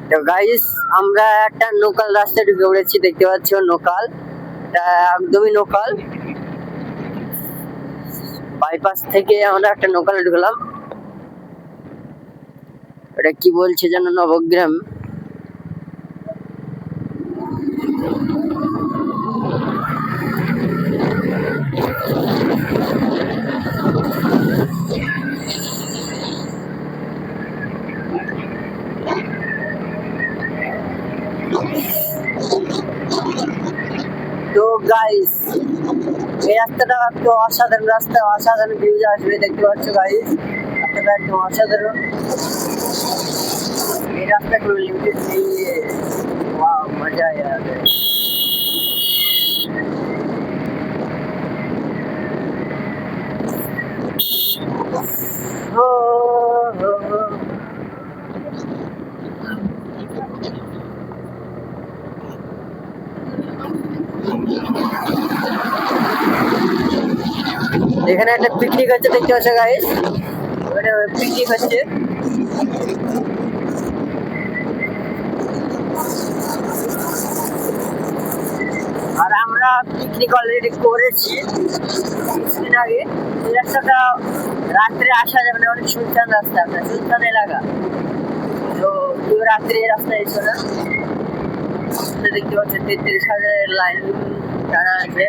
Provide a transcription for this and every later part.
তো গাইস আমরা একটা লোকাল রাস্তায় ঢুকে পড়েছি, দেখতে পাচ্ছ লোকাল, এটা একদমই লোকাল। বাইপাস থেকে আমরা একটা লোকালে ঢুকলাম, এটা কি বলছে যেন নবগ্রাম। তো গাইস এই রাস্তাটা একটু অসাধারণ রাস্তা, অসাধারণ ভিউজ আসবে, দেখতে পাচ্ছ গাইস রাস্তাটা একদম অসাধারণ। এই রাস্তা কোনো লিমিটেড নেই, ওয়াও মজা यार। हो हो এখানে একটা পিকনিক হচ্ছে, দেখতে পাচ্ছ গাইস, ওখানে পিকনিক হচ্ছে। আর আমরা পিকনিক অলরেডি করেছি কিছুদিন আগে। এই রাস্তাটা রাত্রে আসা যাবে না, অনেক সুনসান রাস্তা, সুনসান এলাকা। তো কেউ রাত্রে এই রাস্তায় এসো না। দেখতে পাচ্ছেন 33,000 লাইন টানা আছে,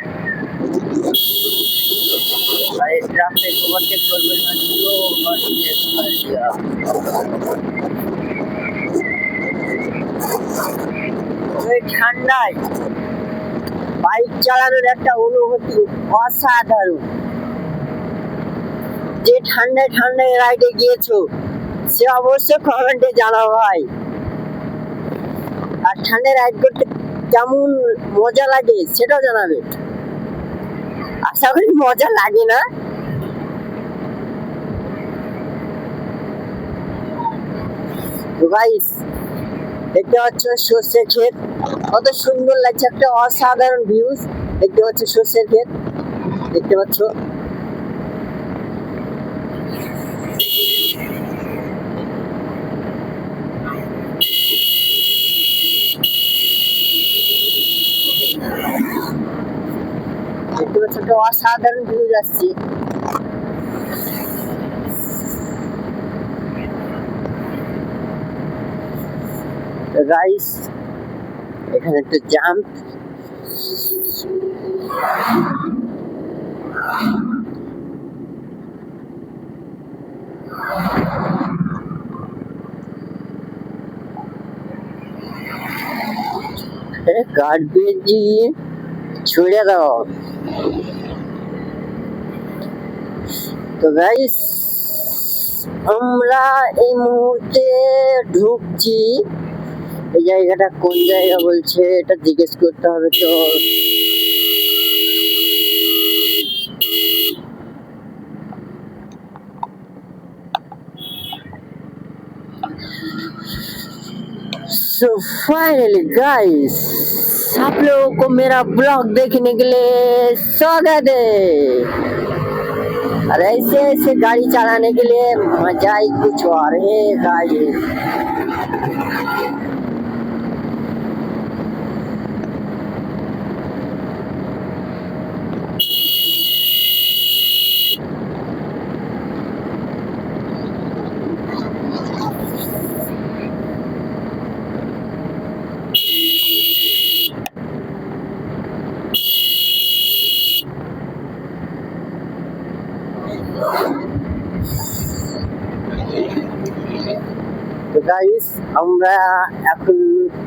আর এই রাস্তায় ওভারটেক করবেন না, জিরো ওভারটেক করে দেওয়া। এই ঠান্ডায় বাইক চালানোর একটা অনুভূতি অসাধারণ। যে ঠান্ডায় ঠান্ডায় রাইডে গিয়েছো সে অবশ্যই কমেন্টে জানাও ভাই। আর ঠান্ডায় রাইড করতে কেমন মজা লাগে সেটাও জানাবে। আশা করি মজা লাগে না। তো গাইস দেখতে পাচ্ছ সর্ষে ক্ষেত, কত সুন্দর লাগছে, একটা অসাধারণ ভিউজ। দেখতে পাচ্ছ সর্ষের ক্ষেত, দেখতে পাচ্ছ। দেখতে পাচ্ছ একটা অসাধারণ ভিউজ আসছে। গাইস এখানে একটা জাম্প, গার্বেজ দিয়ে ছুড়ে দাও। তো গাইস আমরা এই মুহূর্তে ঢুকছি, এই জায়গাটা কোন জায়গা বলছে এটা জিজ্ঞেস করতে হবে। তো सो फाइनली गाइस आप लोगों को मेरा ब्लॉग देखने के लिए स्वागत है। और ऐसे ऐसे गाड़ी चलाने के लिए मजा ही कुछ और है गाइस। তো গাইস আমরা এখন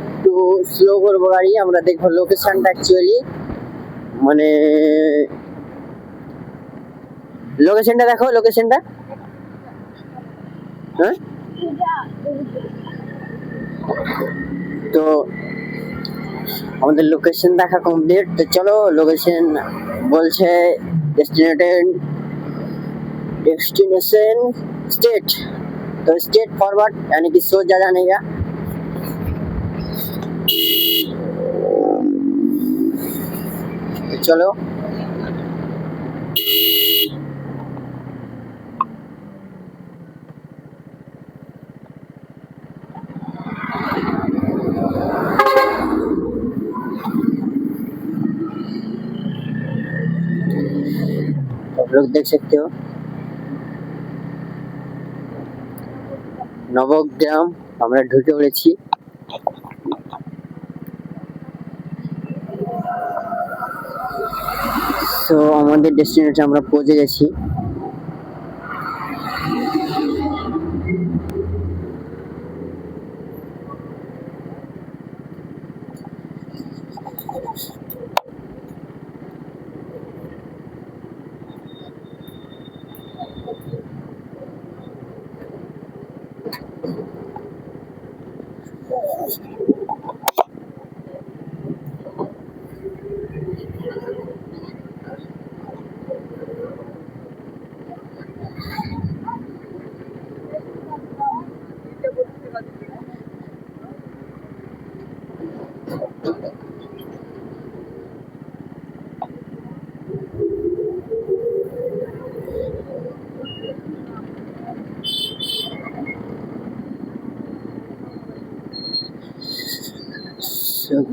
একটু স্লো করবো গাড়ি, আমরা দেখবো লোকেশনটা অ্যাকচুয়ালি, মানে লোকেশনটা দেখো, লোকেশনটা হ্যাঁ। তো আমাদের লোকেশন দেখা কমপ্লিট, তো চলো লোকেশন বলছে डेस्टिनेशन स्टेट, तो स्टेट फॉरवर्ड यानी कि सोचा जाने का। तो चलो आप लोग देख सकते हो নবগ্রাম আমরা ঢুকে পড়েছি। তো আমাদের ডেস্টিনেশনে আমরা পৌঁছে গেছি।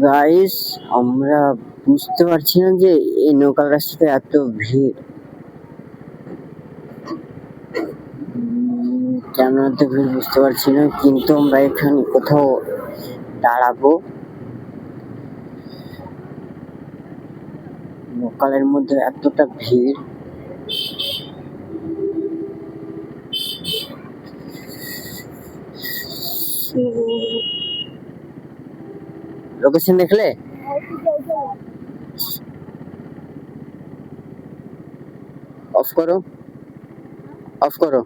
গাইস আমরা বুঝতে পারছি না যে এই লোকাল রাস্তাতে এত ভিড়, কেন এত ভিড় বুঝতে পারছি না, কিন্তু আমরা এখানে কোথাও দাঁড়াবো। লোকালের মধ্যে এতটা ভিড়, লোকেশন দেখলে অফ করো, অফ করো।